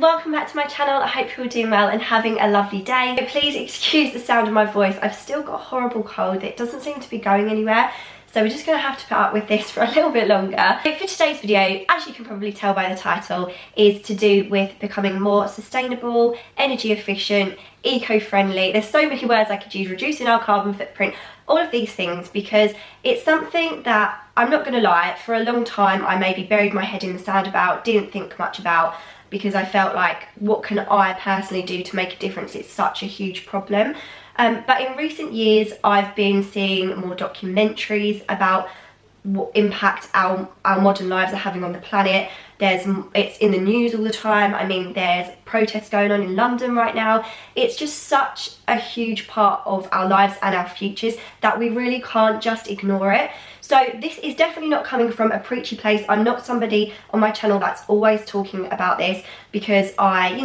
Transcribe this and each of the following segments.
welcome back to my channel. I hope you're all doing well and having a lovely day. Please excuse the sound of my voice. I've still got a horrible cold. It doesn't seem to be going anywhere. So we're just going to have to put up with this for a little bit longer. So for today's video, as you can probably tell by the title, is to do with becoming more sustainable, energy efficient, eco-friendly. There's so many words I could use, reducing our carbon footprint, all of these things, because it's something that, I'm not going to lie, for a long time I maybe buried my head in the sand about, didn't think much about, because I felt like, what can I personally do to make a difference? It's such a huge problem. But in recent years, I've been seeing more documentaries about what impact our modern lives are having on the planet. It's in the news all the time. I mean, there's protests going on in London right now. It's just such a huge part of our lives and our futures that we really can't just ignore it. So this is definitely not coming from a preachy place. I'm not somebody on my channel that's always talking about this, because I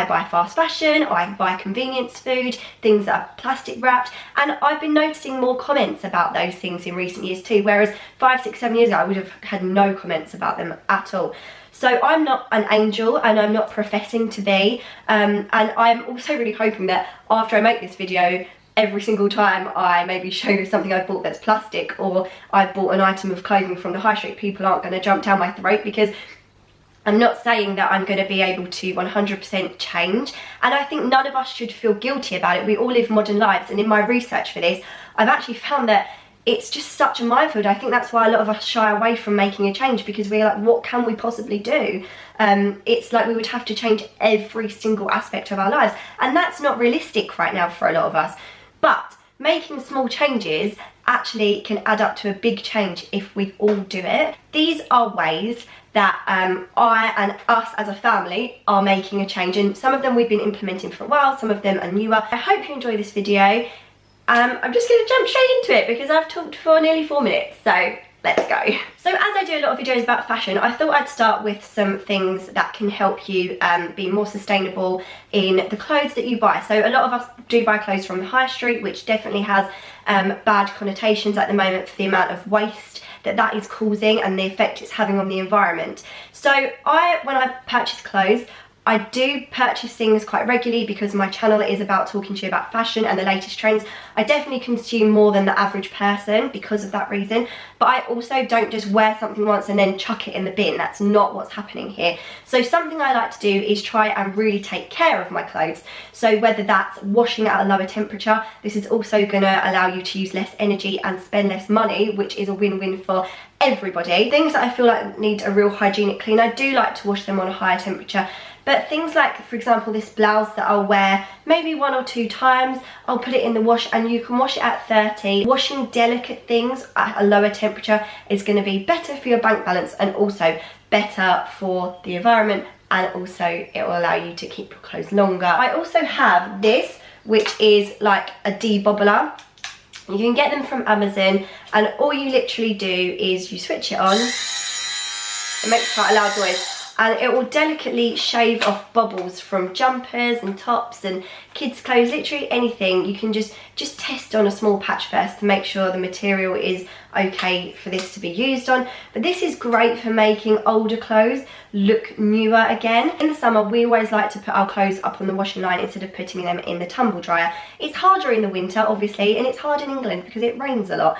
buy fast fashion, I buy convenience food, things that are plastic wrapped, and I've been noticing more comments about those things in recent years too, whereas 5, 6, 7 years ago I would have had no comments about them at all. So I'm not an angel and I'm not professing to be, and I'm also really hoping that after I make this video, every single time I maybe show you something I've bought that's plastic, or I've bought an item of clothing from the high street, people aren't going to jump down my throat, because I'm not saying that I'm going to be able to 100% change, and I think none of us should feel guilty about it. We all live modern lives, and in my research for this, I've actually found that it's just such a minefield. I think that's why a lot of us shy away from making a change, because we're like, what can we possibly do? It's like we would have to change every single aspect of our lives, and that's not realistic right now for a lot of us. But making small changes actually can add up to a big change if we all do it. These are ways that I and us as a family are making a change, and some of them we've been implementing for a while, some of them are newer. I hope you enjoy this video. I'm just going to jump straight into it because I've talked for nearly 4 minutes, so let's go. So as I do a lot of videos about fashion, I thought I'd start with some things that can help you be more sustainable in the clothes that you buy. So a lot of us do buy clothes from the high street, which definitely has bad connotations at the moment for the amount of waste that is causing and the effect it's having on the environment. So when I purchase clothes, I do purchase things quite regularly because my channel is about talking to you about fashion and the latest trends. I definitely consume more than the average person because of that reason, but I also don't just wear something once and then chuck it in the bin. That's not what's happening here. So something I like to do is try and really take care of my clothes. So whether that's washing at a lower temperature, this is also going to allow you to use less energy and spend less money, which is a win-win for everybody. Things that I feel like need a real hygienic clean, I do like to wash them on a higher temperature. But things like, for example, this blouse that I'll wear maybe 1 or 2 times, I'll put it in the wash, and you can wash it at 30. Washing delicate things at a lower temperature is going to be better for your bank balance and also better for the environment, and also it will allow you to keep your clothes longer. I also have this, which is like a debobbler. You can get them from Amazon, and all you literally do is you switch it on. It makes quite a loud noise, and it will delicately shave off bubbles from jumpers and tops and kids' clothes, literally anything. You can just test on a small patch first to make sure the material is okay for this to be used on. But this is great for making older clothes look newer again. In the summer, we always like to put our clothes up on the washing line instead of putting them in the tumble dryer. It's harder in the winter, obviously, and it's hard in England because it rains a lot.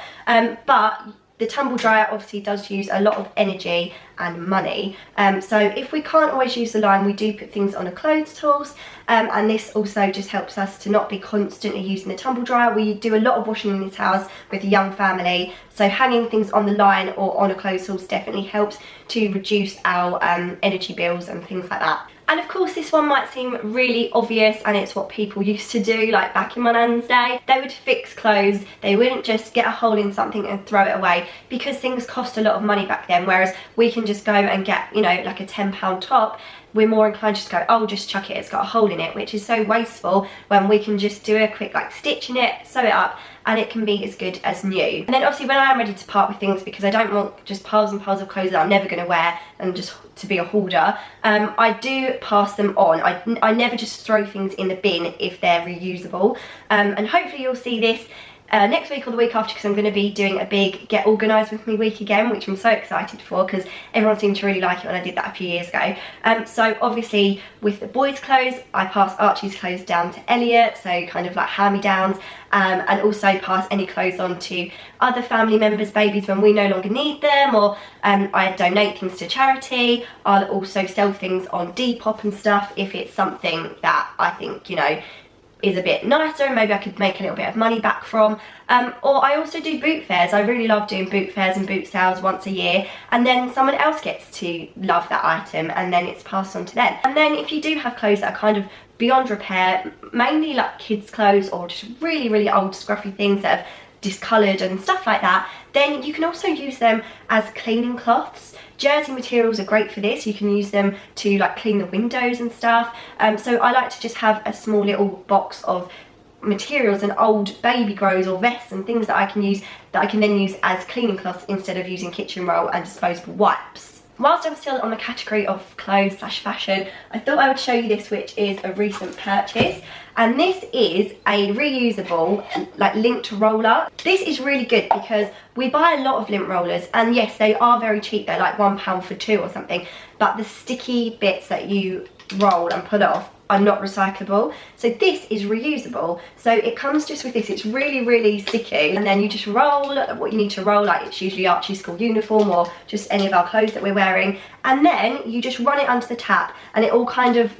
But the tumble dryer obviously does use a lot of energy and money, so if we can't always use the line, we do put things on a clothes tools, and this also just helps us to not be constantly using the tumble dryer. We do a lot of washing in this house with a young family, so hanging things on the line or on a clothes tools definitely helps to reduce our energy bills and things like that. And of course, this one might seem really obvious, and it's what people used to do, like back in Murnane's day. They would fix clothes, they wouldn't just get a hole in something and throw it away, because things cost a lot of money back then, whereas we can just go and get, like a £10 top. We're more inclined to just go, oh, just chuck it, it's got a hole in it, which is so wasteful, when we can just do a quick stitch in it, sew it up, and it can be as good as new. And then obviously when I am ready to part with things, because I don't want just piles and piles of clothes that I'm never going to wear and just to be a hoarder, I do pass them on. I never just throw things in the bin if they're reusable, and hopefully you'll see this next week or the week after, because I'm going to be doing a big get organised with me week again, which I'm so excited for because everyone seemed to really like it when I did that a few years ago. So obviously with the boys' clothes, I pass Archie's clothes down to Elliot, so kind of like hand-me-downs, and also pass any clothes on to other family members' babies when we no longer need them, or I donate things to charity. I'll also sell things on Depop and stuff if it's something that I think, you know, is a bit nicer and maybe I could make a little bit of money back from. Or I also do boot fairs. I really love doing boot fairs and boot sales once a year, and then someone else gets to love that item and then it's passed on to them. And then if you do have clothes that are kind of beyond repair, mainly like kids' clothes or just really, really old scruffy things that have discoloured and stuff like that, then you can also use them as cleaning cloths. Jersey materials are great for this. You can use them to like clean the windows and stuff. So I like to just have a small little box of materials and old baby grows or vests and things that I can use, that I can then use as cleaning cloths instead of using kitchen roll and disposable wipes. Whilst I'm still on the category of clothes / fashion, I thought I would show you this, which is a recent purchase. And this is a reusable like lint roller. This is really good because we buy a lot of lint rollers, and yes, they are very cheap. They're like £1 for 2 or something, but the sticky bits that you roll and pull off are not recyclable. So this is reusable. So it comes just with this. It's really, really sticky, and then you just roll what you need to roll, like it's usually Archie's school uniform or just any of our clothes that we're wearing, and then you just run it under the tap and it all kind of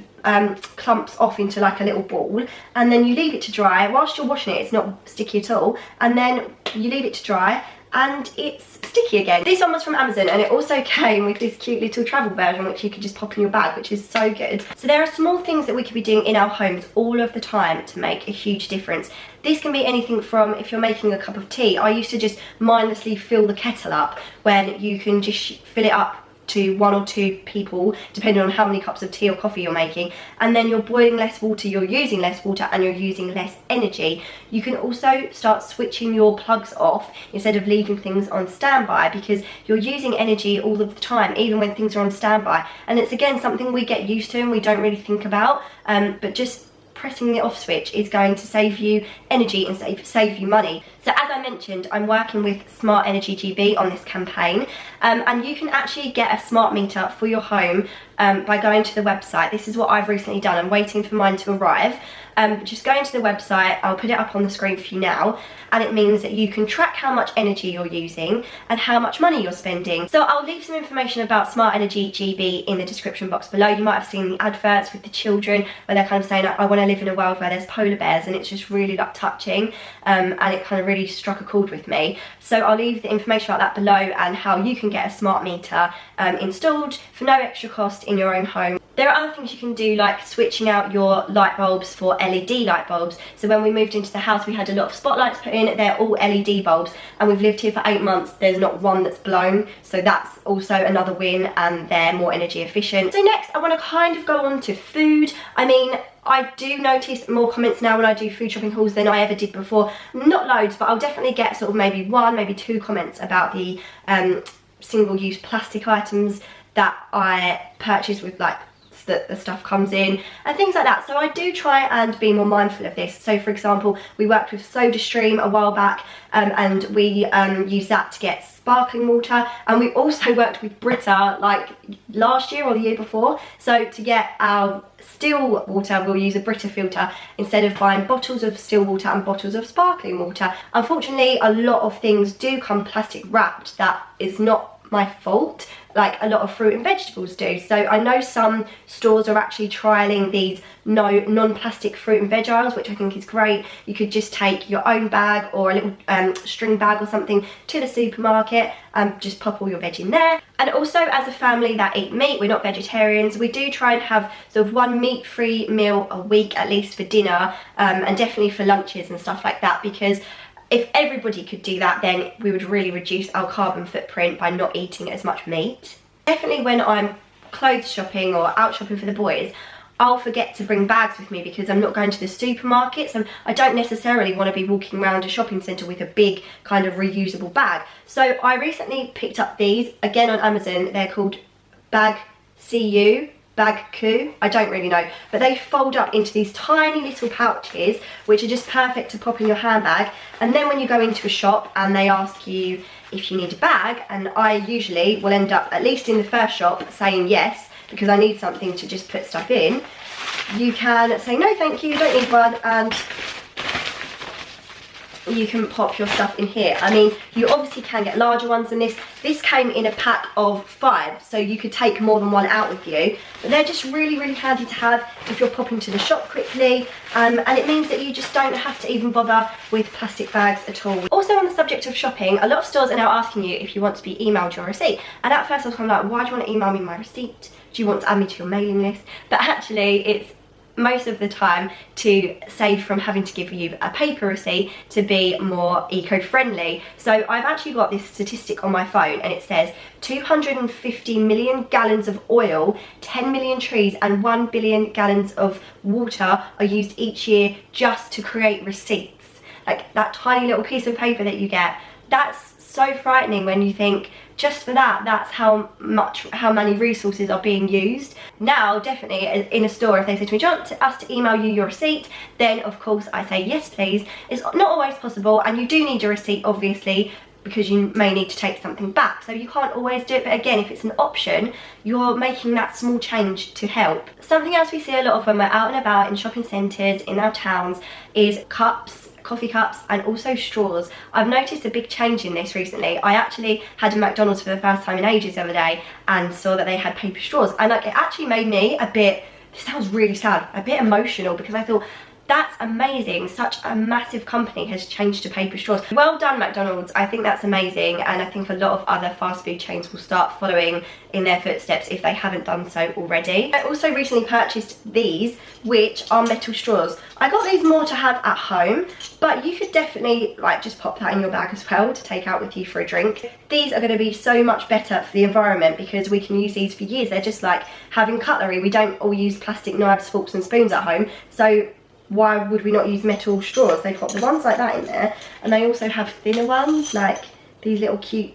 clumps off into like a little ball, and then you leave it to dry. Whilst you're washing it, it's not sticky at all, and then you leave it to dry and it's sticky again. This one was from Amazon, and it also came with this cute little travel version which you could just pop in your bag, which is so good. So there are small things that we could be doing in our homes all of the time to make a huge difference. This can be anything from, if you're making a cup of tea, I used to just mindlessly fill the kettle up, when you can just fill it up to 1 or 2 people depending on how many cups of tea or coffee you're making, and then you're boiling less water, you're using less water, and you're using less energy. You can also start switching your plugs off instead of leaving things on standby, because you're using energy all of the time even when things are on standby, and it's again something we get used to and we don't really think about, but just pressing the off switch is going to save you energy and save you money. So as I mentioned, I'm working with Smart Energy GB on this campaign, and you can actually get a smart meter for your home by going to the website. This is what I've recently done. I'm waiting for mine to arrive. Just going to the website, I'll put it up on the screen for you now, and it means that you can track how much energy you're using and how much money you're spending. So I'll leave some information about Smart Energy GB in the description box below. You might have seen the adverts with the children where they're kind of saying, I want to live in a world where there's polar bears, and it's just really like touching, and it kind of really struck a chord with me. So I'll leave the information about that below and how you can get a smart meter installed for no extra cost in your own home. There are other things you can do, like switching out your light bulbs for LED light bulbs. So when we moved into the house, we had a lot of spotlights put in. They're all LED bulbs, and we've lived here for 8 months. There's not one that's blown, so that's also another win, and they're more energy efficient. So next, I want to kind of go on to food. I mean, I do notice more comments now when I do food shopping hauls than I ever did before. Not loads, but I'll definitely get sort of maybe 1, maybe 2 comments about the single-use plastic items that I purchase with like that the stuff comes in and things like that. So I do try and be more mindful of this. So for example, we worked with SodaStream a while back, and we used that to get sparkling water, and we also worked with Brita like last year or the year before. So to get our still water, we'll use a Brita filter instead of buying bottles of still water and bottles of sparkling water. Unfortunately, a lot of things do come plastic wrapped. That is not my fault, like a lot of fruit and vegetables do. So I know some stores are actually trialling these non-plastic fruit and veg aisles, which I think is great. You could just take your own bag or a little string bag or something to the supermarket and just pop all your veg in there. And also, as a family that eat meat, we're not vegetarians, we do try and have sort of 1 meat-free meal a week at least for dinner, and definitely for lunches and stuff like that, because if everybody could do that, then we would really reduce our carbon footprint by not eating as much meat. Definitely when I'm clothes shopping or out shopping for the boys, I'll forget to bring bags with me because I'm not going to the supermarket, so I don't necessarily want to be walking around a shopping centre with a big kind of reusable bag. So I recently picked up these, again on Amazon. They're called Bag CU. bag coup, I don't really know, but they fold up into these tiny little pouches which are just perfect to pop in your handbag. And then when you go into a shop and they ask you if you need a bag, and I usually will end up, at least in the first shop, saying yes because I need something to just put stuff in, you can say no thank you, you don't need one, and you can pop your stuff in here. I mean, you obviously can get larger ones than this. This came in a pack of 5, so you could take more than one out with you. But they're just really, really handy to have if you're popping to the shop quickly. And it means that you just don't have to even bother with plastic bags at all. Also, on the subject of shopping, a lot of stores are now asking you if you want to be emailed your receipt. And at first I was kind of like, why do you want to email me my receipt? Do you want to add me to your mailing list? But actually, it's most of the time to save from having to give you a paper receipt, to be more eco-friendly. So I've actually got this statistic on my phone, and it says 250 million gallons of oil, 10 million trees and 1 billion gallons of water are used each year just to create receipts. Like that tiny little piece of paper that you get. That's so frightening when you think, just for that, that's how many resources are being used. Now, definitely in a store, if they say to me, do you want us to email you your receipt? Then of course I say yes please. It's not always possible, and you do need a receipt obviously, because you may need to take something back, so you can't always do it. But again, if it's an option, you're making that small change to help. Something else we see a lot of when we're out and about in shopping centres, in our towns, is cups, coffee cups, and also straws. I've noticed a big change in this recently. I actually had a McDonald's for the first time in ages the other day and saw that they had paper straws, and like, it actually made me a bit, this sounds really sad, a bit emotional, because I thought, that's amazing, such a massive company has changed to paper straws. Well done McDonald's, I think that's amazing, and I think a lot of other fast food chains will start following in their footsteps if they haven't done so already. I also recently purchased these, which are metal straws. I got these more to have at home, but you could definitely like just pop that in your bag as well to take out with you for a drink. These are going to be so much better for the environment because we can use these for years. They're just like having cutlery. We don't all use plastic knives, forks and spoons at home, so why would we not use metal straws? They've got the ones like that in there, and they also have thinner ones, like these little cute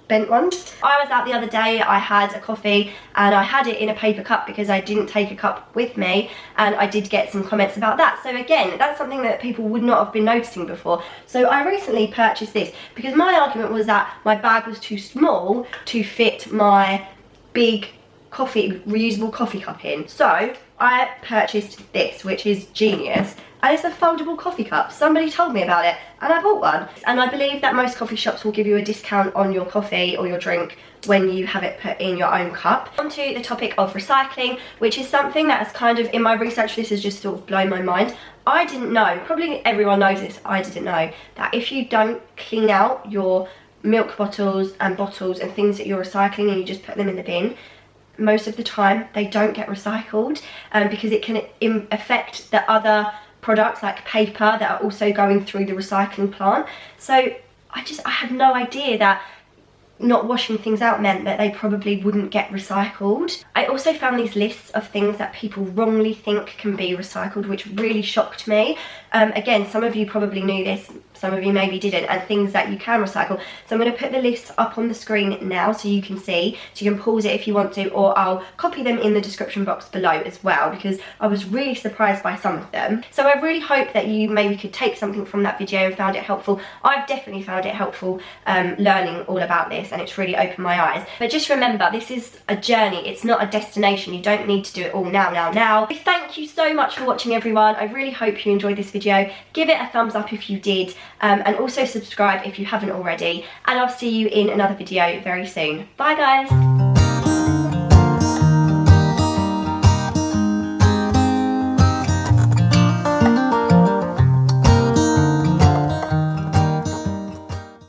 bent ones. I was out the other day, I had a coffee and I had it in a paper cup because I didn't take a cup with me, and I did get some comments about that. So again, that's something that people would not have been noticing before. So I recently purchased this because my argument was that my bag was too small to fit my big reusable coffee cup in. So I purchased this, which is genius, and it's a foldable coffee cup. Somebody told me about it and I bought one, and I believe that most coffee shops will give you a discount on your coffee or your drink when you have it put in your own cup. On to the topic of recycling, which is something that has kind of, in my research, this has just sort of blown my mind. I didn't know, probably everyone knows this, I didn't know, that if you don't clean out your milk bottles and things that you're recycling and you just put them in the bin, most of the time they don't get recycled, because it can affect the other products like paper that are also going through the recycling plant. So I had no idea that not washing things out meant that they probably wouldn't get recycled. I also found these lists of things that people wrongly think can be recycled, which really shocked me. Again, some of you probably knew this, some of you maybe didn't, and things that you can recycle. So I'm going to put the lists up on the screen now so you can see, so you can pause it if you want to, or I'll copy them in the description box below as well, because I was really surprised by some of them. So I really hope that you maybe could take something from that video and found it helpful. I've definitely found it helpful learning all about this, and it's really opened my eyes. But just remember, this is a journey, it's not a destination. You don't need to do it all now. Thank you so much for watching, everyone. I really hope you enjoyed this video. Give it a thumbs up if you did, and also subscribe if you haven't already, and I'll see you in another video very soon. Bye guys.